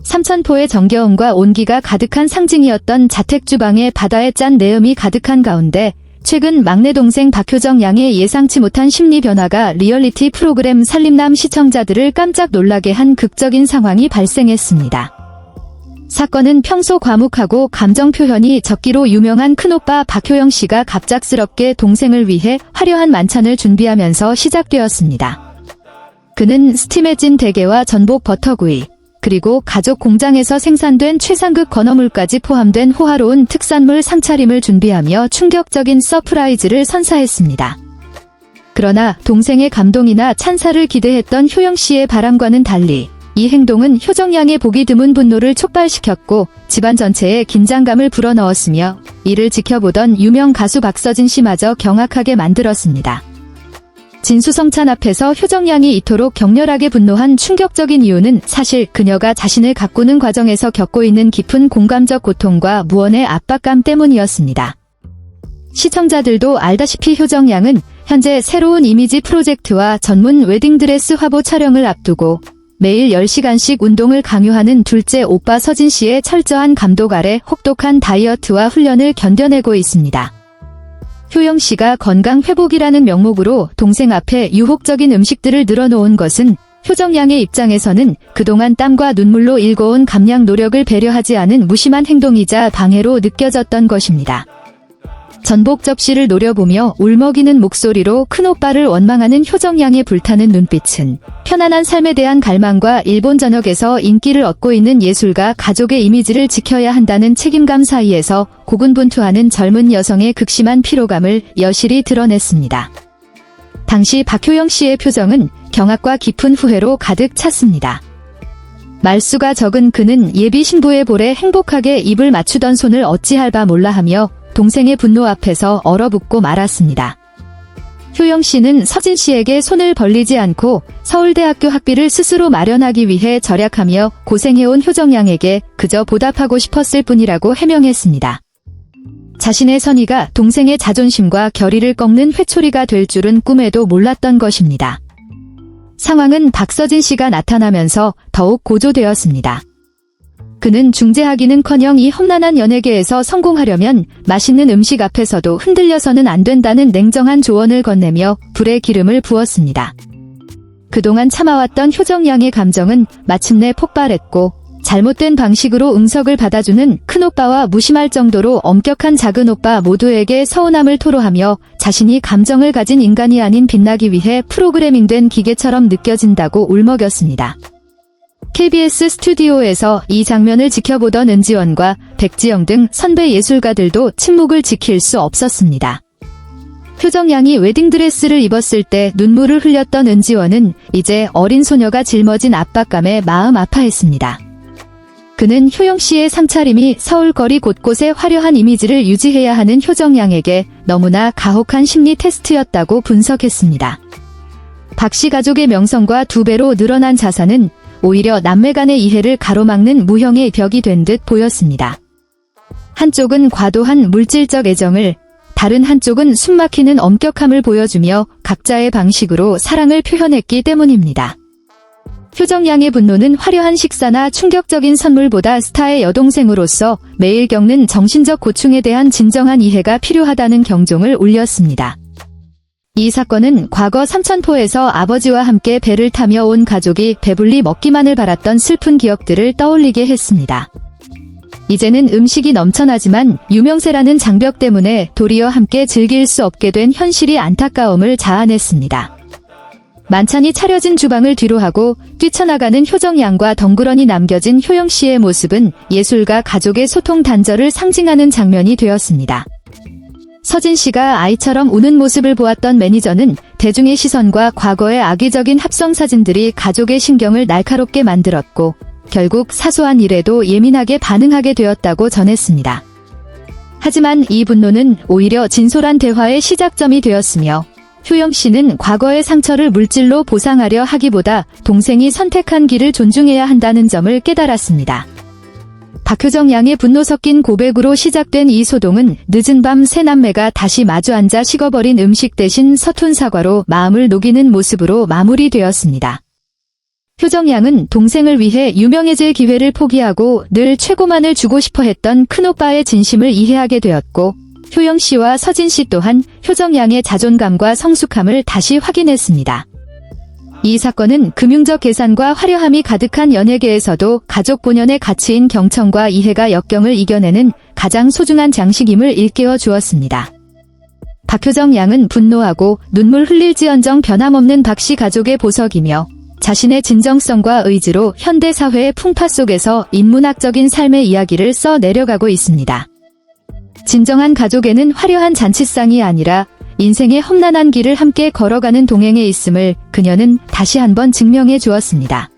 삼천포의 정겨움과 온기가 가득한 상징이었던 자택주방에 바다의 짠 내음이 가득한 가운데 최근 막내 동생 박효정 양의 예상치 못한 심리 변화가 리얼리티 프로그램 살림남 시청자들을 깜짝 놀라게 한 극적인 상황이 발생했습니다. 사건은 평소 과묵하고 감정 표현이 적기로 유명한 큰오빠 박효영 씨가 갑작스럽게 동생을 위해 화려한 만찬을 준비하면서 시작되었습니다. 그는 스팀에 찐 대게와 전복 버터구이, 그리고 가족 공장에서 생산된 최상급 건어물까지 포함된 호화로운 특산물 상차림을 준비하며 충격적인 서프라이즈를 선사했습니다. 그러나 동생의 감동이나 찬사를 기대했던 효영 씨의 바람과는 달리 이 행동은 효정 양의 보기 드문 분노를 촉발시켰고 집안 전체에 긴장감을 불어넣었으며 이를 지켜보던 유명 가수 박서진 씨마저 경악하게 만들었습니다. 진수성찬 앞에서 효정 양이 이토록 격렬하게 분노한 충격적인 이유는 사실 그녀가 자신을 가꾸는 과정에서 겪고 있는 깊은 공감적 고통과 무언의 압박감 때문이었습니다. 시청자들도 알다시피 효정 양은 현재 새로운 이미지 프로젝트와 전문 웨딩드레스 화보 촬영을 앞두고 매일 10시간씩 운동을 강요하는 둘째 오빠 서진 씨의 철저한 감독 아래 혹독한 다이어트와 훈련을 견뎌내고 있습니다. 효영 씨가 건강 회복이라는 명목으로 동생 앞에 유혹적인 음식들을 늘어놓은 것은 효정 양의 입장에서는 그동안 땀과 눈물로 일궈온 감량 노력을 배려하지 않은 무심한 행동이자 방해로 느껴졌던 것입니다. 전복 접시를 노려보며 울먹이는 목소리로 큰오빠를 원망하는 효정 양의 불타는 눈빛은 편안한 삶에 대한 갈망과 일본 전역에서 인기를 얻고 있는 예술가 가족의 이미지를 지켜야 한다는 책임감 사이에서 고군분투하는 젊은 여성의 극심한 피로감을 여실히 드러냈습니다. 당시 박효영 씨의 표정은 경악과 깊은 후회로 가득 찼습니다. 말수가 적은 그는 예비 신부의 볼에 행복하게 입을 맞추던 손을 어찌할 바 몰라 하며 동생의 분노 앞에서 얼어붙고 말았습니다. 효영 씨는 서진 씨에게 손을 벌리지 않고 서울대학교 학비를 스스로 마련하기 위해 절약하며 고생해온 효정 양에게 그저 보답하고 싶었을 뿐이라고 해명했습니다. 자신의 선의가 동생의 자존심과 결의를 꺾는 회초리가 될 줄은 꿈에도 몰랐던 것입니다. 상황은 박서진 씨가 나타나면서 더욱 고조되었습니다. 그는 중재하기는커녕 이 험난한 연예계에서 성공하려면 맛있는 음식 앞에서도 흔들려서는 안 된다는 냉정한 조언을 건네며 불에 기름을 부었습니다. 그동안 참아왔던 효정 양의 감정은 마침내 폭발했고 잘못된 방식으로 응석을 받아주는 큰오빠와 무심할 정도로 엄격한 작은오빠 모두에게 서운함을 토로하며 자신이 감정을 가진 인간이 아닌 빛나기 위해 프로그래밍된 기계처럼 느껴진다고 울먹였습니다. KBS 스튜디오에서 이 장면을 지켜보던 은지원과 백지영 등 선배 예술가들도 침묵을 지킬 수 없었습니다. 효정 양이 웨딩드레스를 입었을 때 눈물을 흘렸던 은지원은 이제 어린 소녀가 짊어진 압박감에 마음 아파했습니다. 그는 효영 씨의 상차림이 서울거리 곳곳에 화려한 이미지를 유지해야 하는 효정 양에게 너무나 가혹한 심리 테스트였다고 분석했습니다. 박 씨 가족의 명성과 2배로 늘어난 자산은 오히려 남매 간의 이해를 가로막는 무형의 벽이 된 듯 보였습니다. 한쪽은 과도한 물질적 애정을, 다른 한쪽은 숨막히는 엄격함을 보여주며 각자의 방식으로 사랑을 표현했기 때문입니다. 효정 양의 분노는 화려한 식사나 충격적인 선물보다 스타의 여동생으로서 매일 겪는 정신적 고충에 대한 진정한 이해가 필요하다는 경종을 울렸습니다. 이 사건은 과거 삼천포에서 아버지와 함께 배를 타며 온 가족이 배불리 먹기만을 바랐던 슬픈 기억들을 떠올리게 했습니다. 이제는 음식이 넘쳐나지만 유명세라는 장벽 때문에 도리어 함께 즐길 수 없게 된 현실이 안타까움을 자아냈습니다. 만찬이 차려진 주방을 뒤로하고 뛰쳐나가는 효정 양과 덩그러니 남겨진 효영 씨의 모습은 예술가 가족의 소통 단절을 상징하는 장면이 되었습니다. 서진 씨가 아이처럼 우는 모습을 보았던 매니저는 대중의 시선과 과거의 악의적인 합성 사진들이 가족의 신경을 날카롭게 만들었고 결국 사소한 일에도 예민하게 반응하게 되었다고 전했습니다. 하지만 이 분노는 오히려 진솔한 대화의 시작점이 되었으며 효영 씨는 과거의 상처를 물질로 보상하려 하기보다 동생이 선택한 길을 존중해야 한다는 점을 깨달았습니다. 박효정 양의 분노 섞인 고백으로 시작된 이 소동은 늦은 밤 세 남매가 다시 마주 앉아 식어버린 음식 대신 서툰 사과로 마음을 녹이는 모습으로 마무리되었습니다. 효정양은 동생을 위해 유명해질 기회를 포기하고 늘 최고만을 주고 싶어 했던 큰오빠의 진심을 이해하게 되었고, 효영 씨와 서진 씨 또한 효정양의 자존감과 성숙함을 다시 확인했습니다. 이 사건은 금융적 계산과 화려함이 가득한 연예계에서도 가족 본연의 가치인 경청과 이해가 역경을 이겨내는 가장 소중한 장식임을 일깨워 주었습니다. 박효정 양은 분노하고 눈물 흘릴지언정 변함없는 박씨 가족의 보석이며, 자신의 진정성과 의지로 현대사회의 풍파 속에서 인문학적인 삶의 이야기를 써 내려가고 있습니다. 진정한 가족에는 화려한 잔치상이 아니라 인생의 험난한 길을 함께 걸어가는 동행에 있음을 그녀는 다시 한번 증명해 주었습니다.